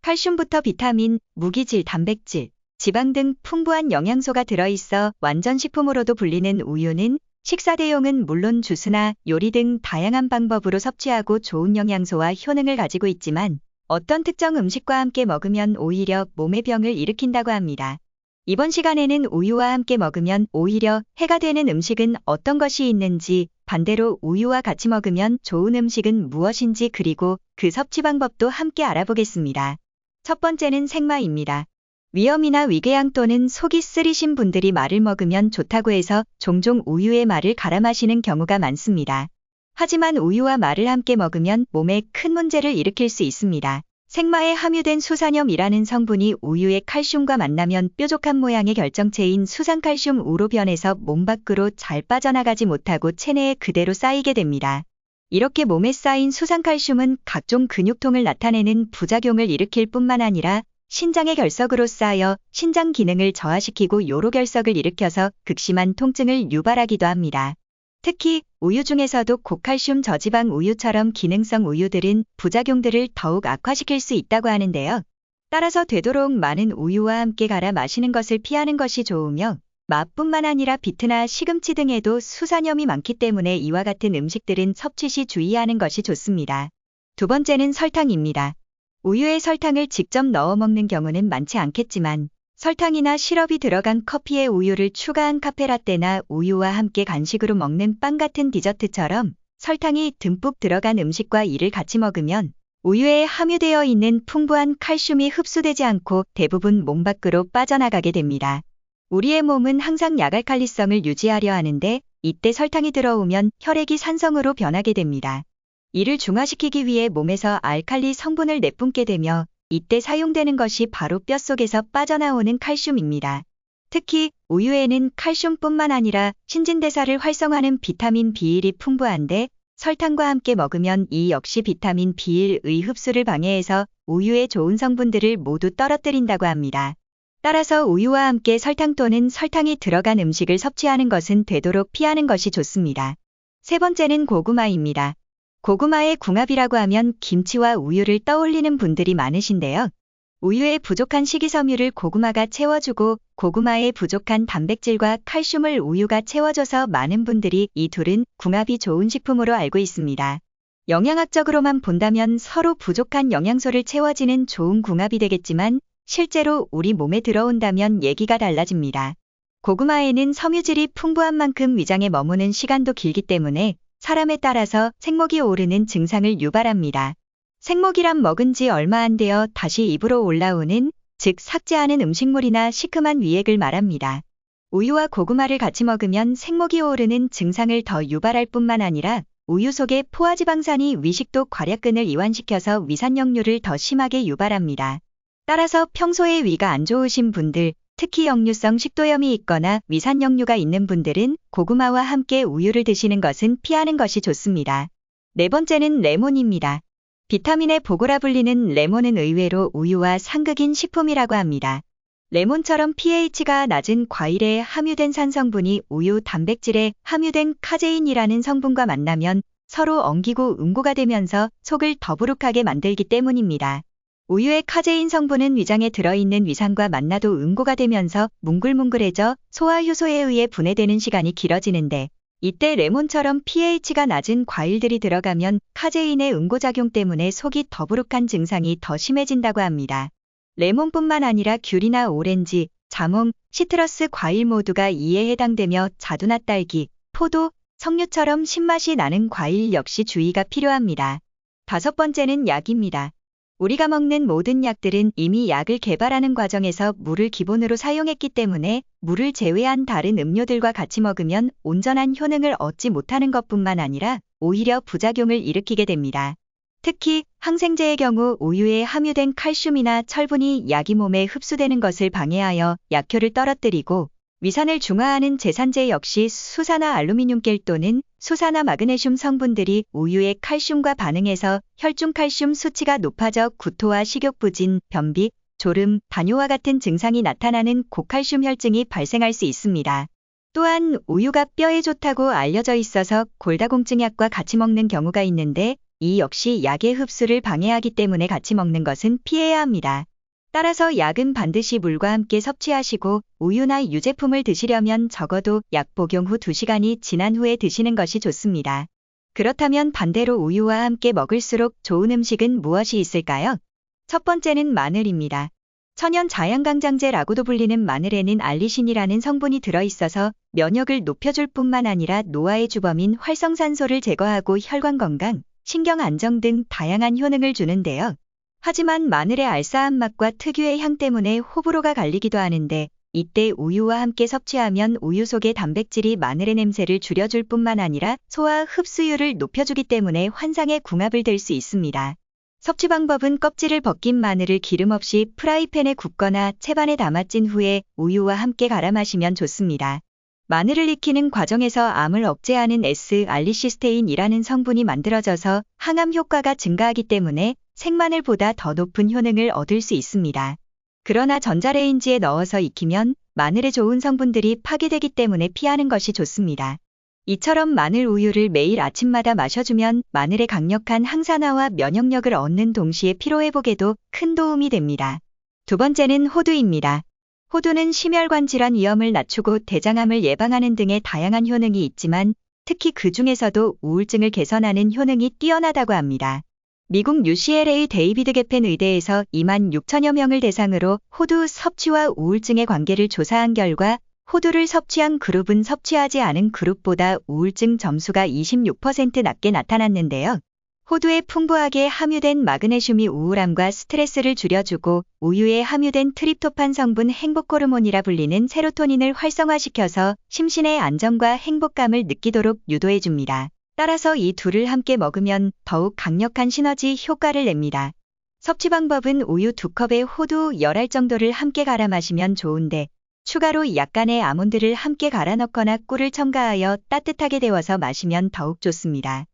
칼슘부터 비타민, 무기질, 단백질, 지방 등 풍부한 영양소가 들어있어 완전식품으로도 불리는 우유는 식사 대용은 물론 주스나 요리 등 다양한 방법으로 섭취하고 좋은 영양소와 효능을 가지고 있지만 어떤 특정 음식과 함께 먹으면 오히려 몸에 병을 일으킨다고 합니다. 이번 시간에는 우유와 함께 먹으면 오히려 해가 되는 음식은 어떤 것이 있는지, 반대로 우유와 같이 먹으면 좋은 음식은 무엇인지, 그리고 그 섭취 방법도 함께 알아보겠습니다. 첫 번째는 생마입니다. 위염이나 위궤양 또는 속이 쓰리신 분들이 마를 먹으면 좋다고 해서 종종 우유에 마를 갈아 마시는 경우가 많습니다. 하지만 우유와 마를 함께 먹으면 몸에 큰 문제를 일으킬 수 있습니다. 생마에 함유된 수산염이라는 성분이 우유의 칼슘과 만나면 뾰족한 모양의 결정체인 수산칼슘 우로 변해서 몸 밖으로 잘 빠져나가지 못하고 체내에 그대로 쌓이게 됩니다. 이렇게 몸에 쌓인 수산칼슘은 각종 근육통을 나타내는 부작용을 일으킬 뿐만 아니라 신장의 결석으로 쌓여 신장 기능을 저하시키고 요로결석을 일으켜서 극심한 통증을 유발하기도 합니다. 특히 우유 중에서도 고칼슘 저지방 우유처럼 기능성 우유들은 부작용들을 더욱 악화시킬 수 있다고 하는데요. 따라서 되도록 많은 우유와 함께 갈아 마시는 것을 피하는 것이 좋으며, 맛뿐만 아니라 비트나 시금치 등에도 수산염이 많기 때문에 이와 같은 음식들은 섭취 시 주의하는 것이 좋습니다. 두 번째는 설탕입니다. 우유에 설탕을 직접 넣어 먹는 경우는 많지 않겠지만 설탕이나 시럽이 들어간 커피에 우유를 추가한 카페라떼나 우유와 함께 간식으로 먹는 빵 같은 디저트처럼 설탕이 듬뿍 들어간 음식과 이를 같이 먹으면 우유에 함유되어 있는 풍부한 칼슘이 흡수되지 않고 대부분 몸 밖으로 빠져나가게 됩니다. 우리의 몸은 항상 약알칼리성을 유지하려 하는데 이때 설탕이 들어오면 혈액이 산성으로 변하게 됩니다. 이를 중화시키기 위해 몸에서 알칼리 성분을 내뿜게 되며 이때 사용되는 것이 바로 뼛속에서 빠져나오는 칼슘입니다. 특히 우유에는 칼슘뿐만 아니라 신진대사를 활성화하는 비타민 B1이 풍부한데 설탕과 함께 먹으면 이 역시 비타민 B1의 흡수를 방해해서 우유의 좋은 성분들을 모두 떨어뜨린다고 합니다. 따라서 우유와 함께 설탕 또는 설탕이 들어간 음식을 섭취하는 것은 되도록 피하는 것이 좋습니다. 세 번째는 고구마입니다. 고구마의 궁합이라고 하면 김치와 우유를 떠올리는 분들이 많으신데요. 우유의 부족한 식이섬유를 고구마가 채워주고 고구마의 부족한 단백질과 칼슘을 우유가 채워줘서 많은 분들이 이 둘은 궁합이 좋은 식품으로 알고 있습니다. 영양학적으로만 본다면 서로 부족한 영양소를 채워지는 좋은 궁합이 되겠지만 실제로 우리 몸에 들어온다면 얘기가 달라집니다. 고구마에는 섬유질이 풍부한 만큼 위장에 머무는 시간도 길기 때문에 사람에 따라서 생목이 오르는 증상을 유발합니다. 생목이란 먹은 지 얼마 안 되어 다시 입으로 올라오는, 즉 삭제하는 음식물이나 시큼한 위액을 말합니다. 우유와 고구마를 같이 먹으면 생목이 오르는 증상을 더 유발할 뿐만 아니라 우유 속의 포화지방산이 위식도 괄약근을 이완시켜서 위산역류를 더 심하게 유발합니다. 따라서 평소에 위가 안 좋으신 분들, 특히 역류성 식도염이 있거나 위산역류가 있는 분들은 고구마와 함께 우유를 드시는 것은 피하는 것이 좋습니다. 네 번째는 레몬입니다. 비타민의 보고라 불리는 레몬은 의외로 우유와 상극인 식품이라고 합니다. 레몬처럼 pH가 낮은 과일에 함유된 산성분이 우유 단백질에 함유된 카제인이라는 성분과 만나면 서로 엉기고 응고가 되면서 속을 더부룩하게 만들기 때문입니다. 우유의 카제인 성분은 위장에 들어있는 위산과 만나도 응고가 되면서 뭉글뭉글해져 소화효소에 의해 분해되는 시간이 길어지는데 이때 레몬처럼 pH가 낮은 과일들이 들어가면 카제인의 응고작용 때문에 속이 더부룩한 증상이 더 심해진다고 합니다. 레몬뿐만 아니라 귤이나 오렌지, 자몽, 시트러스 과일 모두가 이에 해당되며 자두나 딸기, 포도, 석류처럼 신맛이 나는 과일 역시 주의가 필요합니다. 다섯 번째는 약입니다. 우리가 먹는 모든 약들은 이미 약을 개발하는 과정에서 물을 기본으로 사용했기 때문에 물을 제외한 다른 음료들과 같이 먹으면 온전한 효능을 얻지 못하는 것뿐만 아니라 오히려 부작용을 일으키게 됩니다. 특히 항생제의 경우 우유에 함유된 칼슘이나 철분이 약이 몸에 흡수되는 것을 방해하여 약효를 떨어뜨리고 위산을 중화하는 제산제 역시 수산화 알루미늄겔 또는 수산화 마그네슘 성분들이 우유의 칼슘과 반응해서 혈중 칼슘 수치가 높아져 구토와 식욕부진, 변비, 졸음, 다뇨와 같은 증상이 나타나는 고칼슘 혈증이 발생할 수 있습니다. 또한 우유가 뼈에 좋다고 알려져 있어서 골다공증 약과 같이 먹는 경우가 있는데 이 역시 약의 흡수를 방해하기 때문에 같이 먹는 것은 피해야 합니다. 따라서 약은 반드시 물과 함께 섭취하시고 우유나 유제품을 드시려면 적어도 약 복용 후 2시간이 지난 후에 드시는 것이 좋습니다. 그렇다면 반대로 우유와 함께 먹을수록 좋은 음식은 무엇이 있을까요? 첫 번째는 마늘입니다. 천연 자양강장제라고도 불리는 마늘에는 알리신이라는 성분이 들어있어서 면역을 높여줄 뿐만 아니라 노화의 주범인 활성산소를 제거하고 혈관 건강, 신경 안정 등 다양한 효능을 주는데요. 하지만 마늘의 알싸한 맛과 특유의 향 때문에 호불호가 갈리기도 하는데 이때 우유와 함께 섭취하면 우유 속의 단백질이 마늘의 냄새를 줄여줄 뿐만 아니라 소화 흡수율을 높여주기 때문에 환상의 궁합을 댈 수 있습니다. 섭취 방법은 껍질을 벗긴 마늘을 기름 없이 프라이팬에 굽거나 채반에 담아 찐 후에 우유와 함께 갈아 마시면 좋습니다. 마늘을 익히는 과정에서 암을 억제하는 S-알리시스테인이라는 성분이 만들어져서 항암 효과가 증가하기 때문에 생마늘보다 더 높은 효능을 얻을 수 있습니다. 그러나 전자레인지에 넣어서 익히면 마늘의 좋은 성분들이 파괴되기 때문에 피하는 것이 좋습니다. 이처럼 마늘 우유를 매일 아침마다 마셔주면 마늘의 강력한 항산화와 면역력을 얻는 동시에 피로회복에도 큰 도움이 됩니다. 두 번째는 호두입니다. 호두는 심혈관 질환 위험을 낮추고 대장암을 예방하는 등의 다양한 효능이 있지만 특히 그 중에서도 우울증을 개선하는 효능이 뛰어나다고 합니다. 미국 UCLA 데이비드 게펜 의대에서 2만 6천여 명을 대상으로 호두 섭취와 우울증의 관계를 조사한 결과 호두를 섭취한 그룹은 섭취하지 않은 그룹보다 우울증 점수가 26% 낮게 나타났는데요. 호두에 풍부하게 함유된 마그네슘이 우울함과 스트레스를 줄여주고 우유에 함유된 트립토판 성분 행복호르몬이라 불리는 세로토닌을 활성화시켜서 심신의 안정과 행복감을 느끼도록 유도해줍니다. 따라서 이 둘을 함께 먹으면 더욱 강력한 시너지 효과를 냅니다. 섭취 방법은 우유 2컵에 호두 10알 정도를 함께 갈아 마시면 좋은데 추가로 약간의 아몬드를 함께 갈아 넣거나 꿀을 첨가하여 따뜻하게 데워서 마시면 더욱 좋습니다.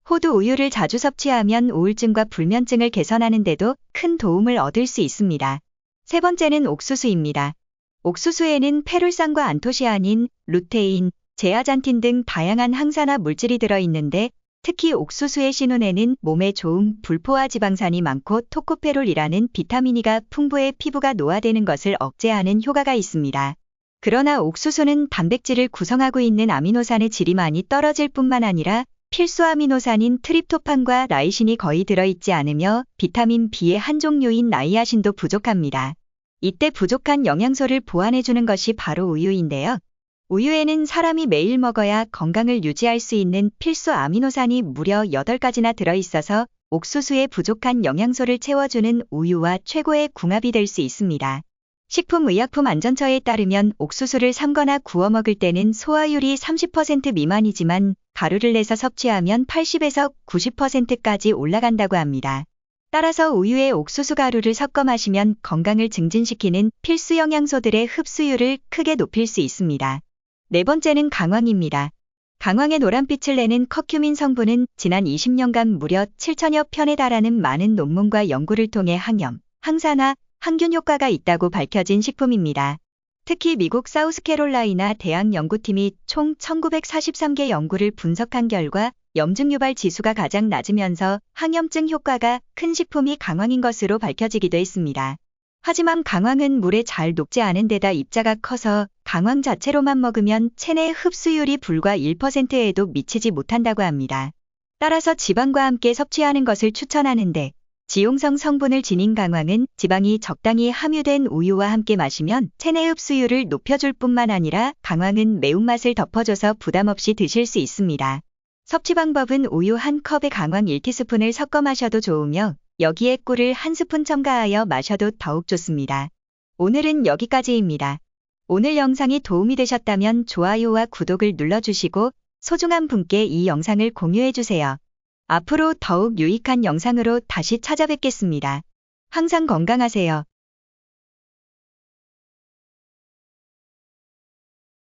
호두 우유를 자주 섭취하면 우울증과 불면증을 개선하는 데도 큰 도움을 얻을 수 있습니다. 세 번째는 옥수수입니다. 옥수수에는 페룰산과 안토시아닌, 루테인, 제아잔틴 등 다양한 항산화 물질이 들어있는데 특히 옥수수의 신운에는 몸에 좋은 불포화 지방산이 많고 토코페롤이라는 비타민 E가 풍부해 피부가 노화되는 것을 억제하는 효과가 있습니다. 그러나 옥수수는 단백질을 구성하고 있는 아미노산의 질이 많이 떨어질 뿐만 아니라 필수 아미노산인 트립토판과 라이신이 거의 들어있지 않으며 비타민 B의 한 종류인 나이아신도 부족합니다. 이때 부족한 영양소를 보완해주는 것이 바로 우유인데요. 우유에는 사람이 매일 먹어야 건강을 유지할 수 있는 필수 아미노산이 무려 8가지나 들어있어서 옥수수의 부족한 영양소를 채워주는 우유와 최고의 궁합이 될 수 있습니다. 식품의약품안전처에 따르면 옥수수를 삶거나 구워 먹을 때는 소화율이 30% 미만이지만 가루를 내서 섭취하면 80에서 90%까지 올라간다고 합니다. 따라서 우유에 옥수수 가루를 섞어 마시면 건강을 증진시키는 필수 영양소들의 흡수율을 크게 높일 수 있습니다. 네 번째는 강황입니다. 강황의 노란빛을 내는 커큐민 성분은 지난 20년간 무려 7천여 편에 달하는 많은 논문과 연구를 통해 항염, 항산화, 항균 효과가 있다고 밝혀진 식품입니다. 특히 미국 사우스캐롤라이나 대학 연구팀이 총 1943개 연구를 분석한 결과 염증 유발 지수가 가장 낮으면서 항염증 효과가 큰 식품이 강황인 것으로 밝혀지기도 했습니다. 하지만 강황은 물에 잘 녹지 않은 데다 입자가 커서 강황 자체로만 먹으면 체내 흡수율이 불과 1%에도 미치지 못한다고 합니다. 따라서 지방과 함께 섭취하는 것을 추천하는데 지용성 성분을 지닌 강황은 지방이 적당히 함유된 우유와 함께 마시면 체내 흡수율을 높여줄 뿐만 아니라 강황은 매운맛을 덮어줘서 부담 없이 드실 수 있습니다. 섭취 방법은 우유 1컵에 강황 1티스푼을 섞어 마셔도 좋으며 여기에 꿀을 1스푼 첨가하여 마셔도 더욱 좋습니다. 오늘은 여기까지입니다. 오늘 영상이 도움이 되셨다면 좋아요와 구독을 눌러주시고 소중한 분께 이 영상을 공유해주세요. 앞으로 더욱 유익한 영상으로 다시 찾아뵙겠습니다. 항상 건강하세요.